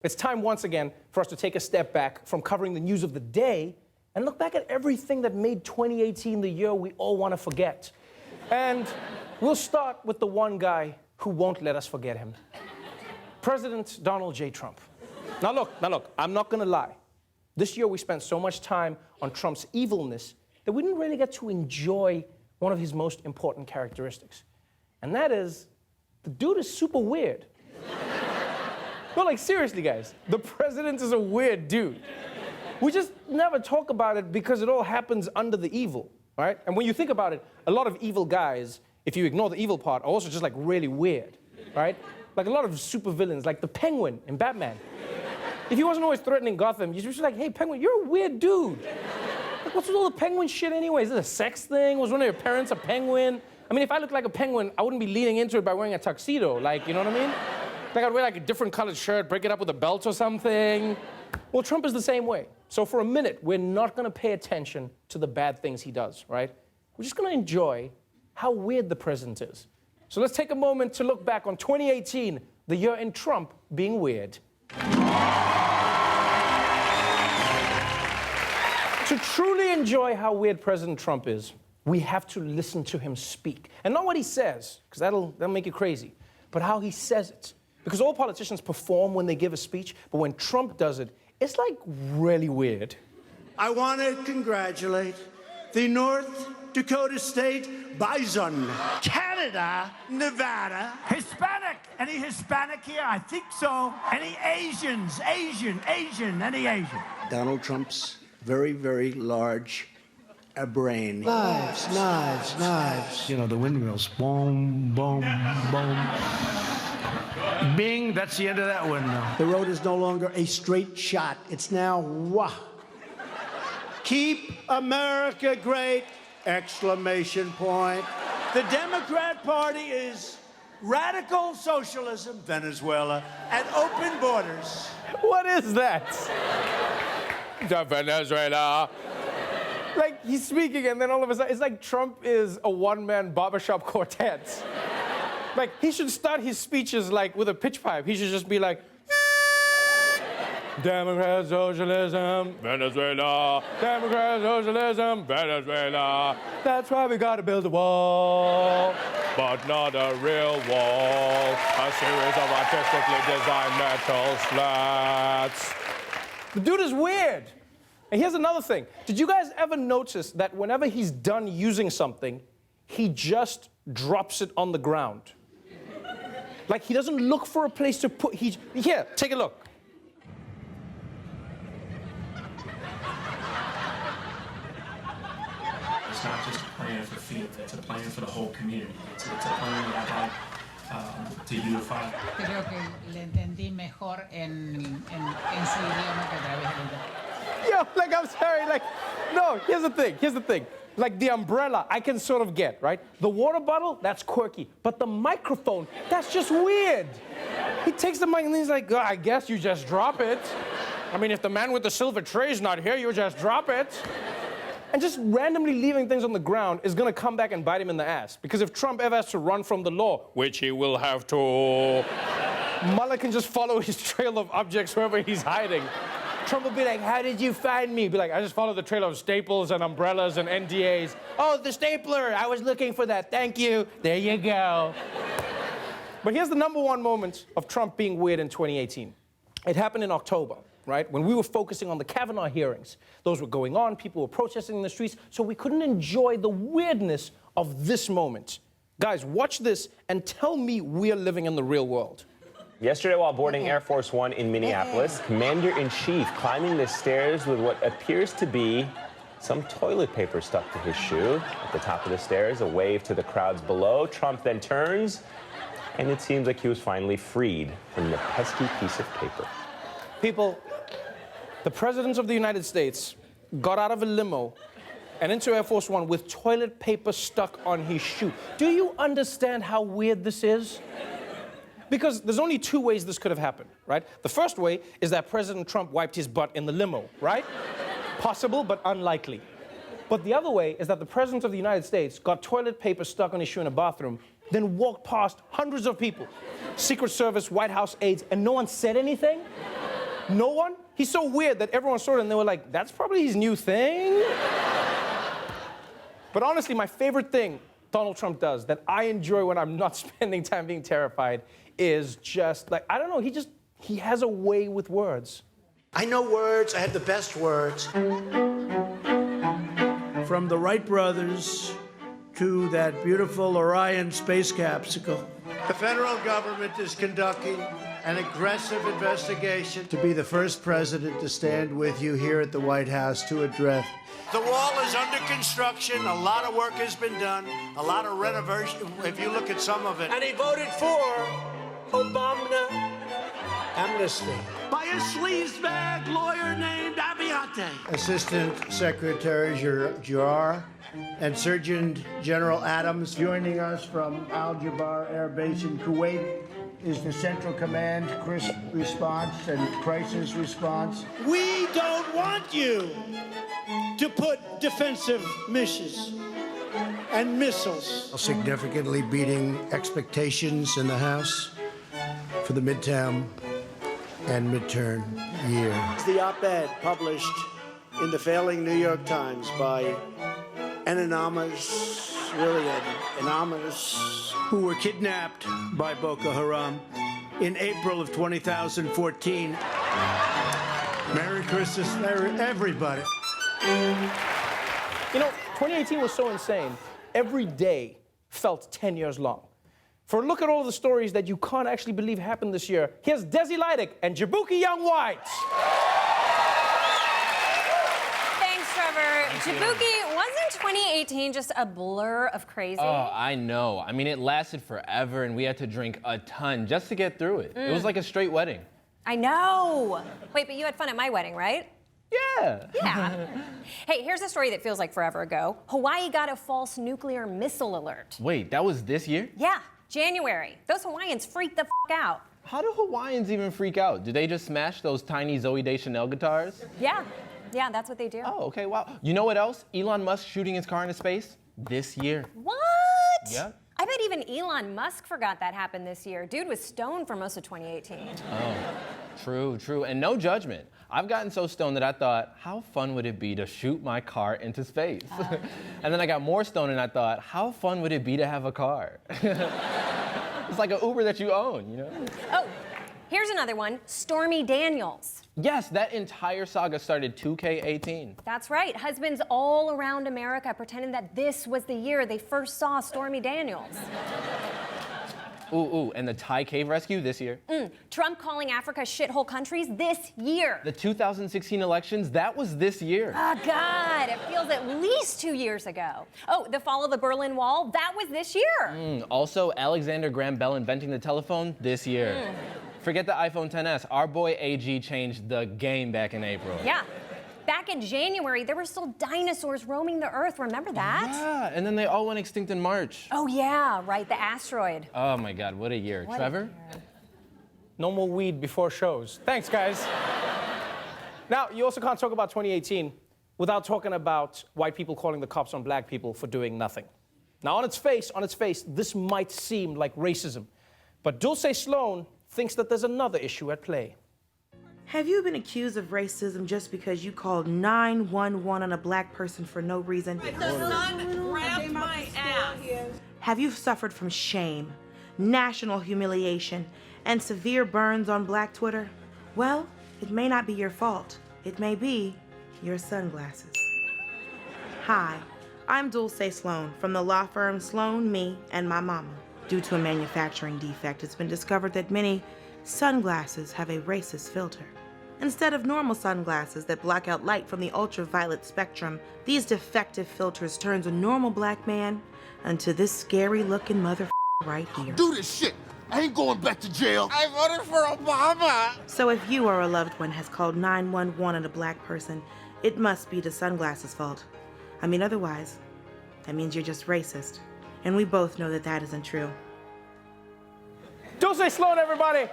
It's time once again for us to take a step back from covering the news of the day and look back at everything that made 2018 the year we all want to forget. And we'll start with the one guy who won't let us forget him. President Donald J. Trump. Now look, I'm not gonna lie. This year we spent so much time on Trump's evilness that we didn't really get to enjoy one of his most important characteristics. And that is, the dude is super weird. No, like seriously, guys, the president is a weird dude. We just never talk about it because it all happens under the evil, right? And when you think about it, a lot of evil guys, if you ignore the evil part, are also just like really weird, right? Like a lot of supervillains, like the Penguin in Batman. If he wasn't always threatening Gotham, you'd just be like, hey, Penguin, you're a weird dude. Like, what's with all the penguin shit anyway? Is this a sex thing? Was one of your parents a penguin? I mean, if I looked like a penguin, I wouldn't be leading into it by wearing a tuxedo, like, you know what I mean? Like, I'd wear like a different colored shirt, break it up with a belt or something. Well, Trump is the same way. So for a minute, we're not gonna pay attention to the bad things he does, right? We're just gonna enjoy how weird the president is. So let's take a moment to look back on 2018, the year in Trump being weird. To truly enjoy how weird President Trump is, we have to listen to him speak. And not what he says, because that'll make you crazy, but how he says it. Because all politicians perform when they give a speech, but when Trump does it, it's like really weird. I want to congratulate the North Dakota State Bison, Canada, Nevada. Hispanic. Any Hispanic here? I think so. Any Asians? Asian, any Asian? Donald Trump's very, very large brain. Knives. You know, the windmills. Boom, boom, boom. Bing, that's the end of that windmill. The road is no longer a straight shot. It's now wah. Keep America great! Exclamation point. The Democrat Party is radical socialism, Venezuela, and open borders. What is that? The Venezuela. Like, he's speaking, and then all of a sudden, it's like Trump is a one-man barbershop quartet. Like, he should start his speeches, like, with a pitch pipe. He should just be like, Democrat socialism, Venezuela. Democrat socialism, Venezuela. That's why we gotta build a wall, but not a real wall. A series of artistically designed metal slats. The dude is weird. And here's another thing. Did you guys ever notice that whenever he's done using something, he just drops it on the ground? Like, he doesn't look for a place to put, here, take a look. It's not just a plan for FIFA, it's a plan for the whole community. It's a plan that I'd like to unify. Creo que le entendí mejor en su idioma que a través del... Yo, like, I'm sorry, like, no, here's the thing. Like, the umbrella, I can sort of get, right? The water bottle, that's quirky. But the microphone, that's just weird. He takes the mic and he's like, oh, I guess you just drop it. I mean, if the man with the silver tray's not here, you just drop it. And just randomly leaving things on the ground is gonna come back and bite him in the ass. Because if Trump ever has to run from the law, which he will have to, Mueller can just follow his trail of objects wherever he's hiding. Trump will be like, how did you find me? Be like, I just followed the trail of staples and umbrellas and NDAs. Oh, the stapler, I was looking for that, thank you. There you go. But here's the #1 moment of Trump being weird in 2018. It happened in October, right? When we were focusing on the Kavanaugh hearings. Those were going on, people were protesting in the streets, so we couldn't enjoy the weirdness of this moment. Guys, watch this and tell me we're living in the real world. Yesterday, while boarding Air Force One in Minneapolis, Commander-in-Chief climbing the stairs with what appears to be some toilet paper stuck to his shoe. At the top of the stairs, a wave to the crowds below. Trump then turns, and it seems like he was finally freed from the pesky piece of paper. People, the President of the United States got out of a limo and into Air Force One with toilet paper stuck on his shoe. Do you understand how weird this is? Because there's only 2 ways this could have happened, right? The first way is that President Trump wiped his butt in the limo, right? Possible, but unlikely. But the other way is that the President of the United States got toilet paper stuck on his shoe in a bathroom, then walked past hundreds of people, Secret Service, White House aides, and no one said anything? No one? He's so weird that everyone saw it and they were like, that's probably his new thing. But honestly, my favorite thing Donald Trump does that I enjoy when I'm not spending time being terrified is just like, I don't know, he has a way with words. I know words. I have the best words. From the Wright brothers to that beautiful Orion space capsule. The federal government is conducting an aggressive investigation to be the first president to stand with you here at the White House to address. The wall is under construction. A lot of work has been done. A lot of renovation, if you look at some of it. And he voted for Obama amnesty. By a sleazebag lawyer named Abiate. Assistant Secretary Jar and Surgeon General Adams joining us from Al Jabar Air Base in Kuwait is the Central Command response and crisis response. We don't want you to put defensive missions and missiles. Significantly beating expectations in the House for the midterm and midterm year. The op-ed published in the failing New York Times by an anonymous, who were kidnapped by Boko Haram in April of 2014. Merry Christmas, everybody. You know, 2018 was so insane. Every day felt 10 years long. For a look at all the stories that you can't actually believe happened this year, here's Desi Leidick and Jabuki Young White. Thanks, Trevor. Jabuki, wasn't 2018 just a blur of crazy? Oh, I know. I mean, it lasted forever, and we had to drink a ton just to get through it. It was like a straight wedding. I know. Wait, but you had fun at my wedding, right? Yeah. Yeah. Hey, here's a story that feels like forever ago. Hawaii got a false nuclear missile alert. Wait, that was this year? Yeah, January. Those Hawaiians freaked the f*** out. How do Hawaiians even freak out? Do they just smash those tiny Zooey Deschanel guitars? Yeah, that's what they do. Oh, okay, wow. You know what else? Elon Musk shooting his car into space? This year. What? Yeah. I bet even Elon Musk forgot that happened this year. Dude was stoned for most of 2018. Oh, true. And no judgment. I've gotten so stoned that I thought, how fun would it be to shoot my car into space? And then I got more stoned and I thought, how fun would it be to have a car? It's like an Uber that you own, you know? Oh, here's another one, Stormy Daniels. Yes, that entire saga started 2K18. That's right. Husbands all around America pretending that this was the year they first saw Stormy Daniels. Ooh, and the Thai cave rescue this year. Trump calling Africa shithole countries this year. The 2016 elections, that was this year. Oh, God, it feels at least 2 years ago. Oh, the fall of the Berlin Wall, that was this year. Also, Alexander Graham Bell inventing the telephone this year. Forget the iPhone XS. Our boy AG changed the game back in April. Yeah. Back in January, there were still dinosaurs roaming the Earth. Remember that? Yeah, and then they all went extinct in March. Oh, yeah, right, the asteroid. Oh, my God, what a year. What Trevor? a year. No more weed before shows. Thanks, guys. Now, you also can't talk about 2018 without talking about white people calling the cops on black people for doing nothing. Now, on its face, this might seem like racism, but Dulce Sloan thinks that there's another issue at play. Have you been accused of racism just because you called 911 on a black person for no reason? The sun grabbed my ass. Have you suffered from shame, national humiliation, and severe burns on black Twitter? Well, it may not be your fault. It may be your sunglasses. Hi, I'm Dulce Sloan from the law firm Sloan, Me, and My Mama. Due to a manufacturing defect, it's been discovered that many sunglasses have a racist filter. Instead of normal sunglasses that block out light from the ultraviolet spectrum, these defective filters turns a normal black man into this scary-looking motherfucker right here. Do this shit. I ain't going back to jail. I voted for Obama. So if you or a loved one has called 911 on a black person, it must be the sunglasses' fault. I mean, otherwise, that means you're just racist. And we both know that that isn't true. Dulce Sloan, everybody!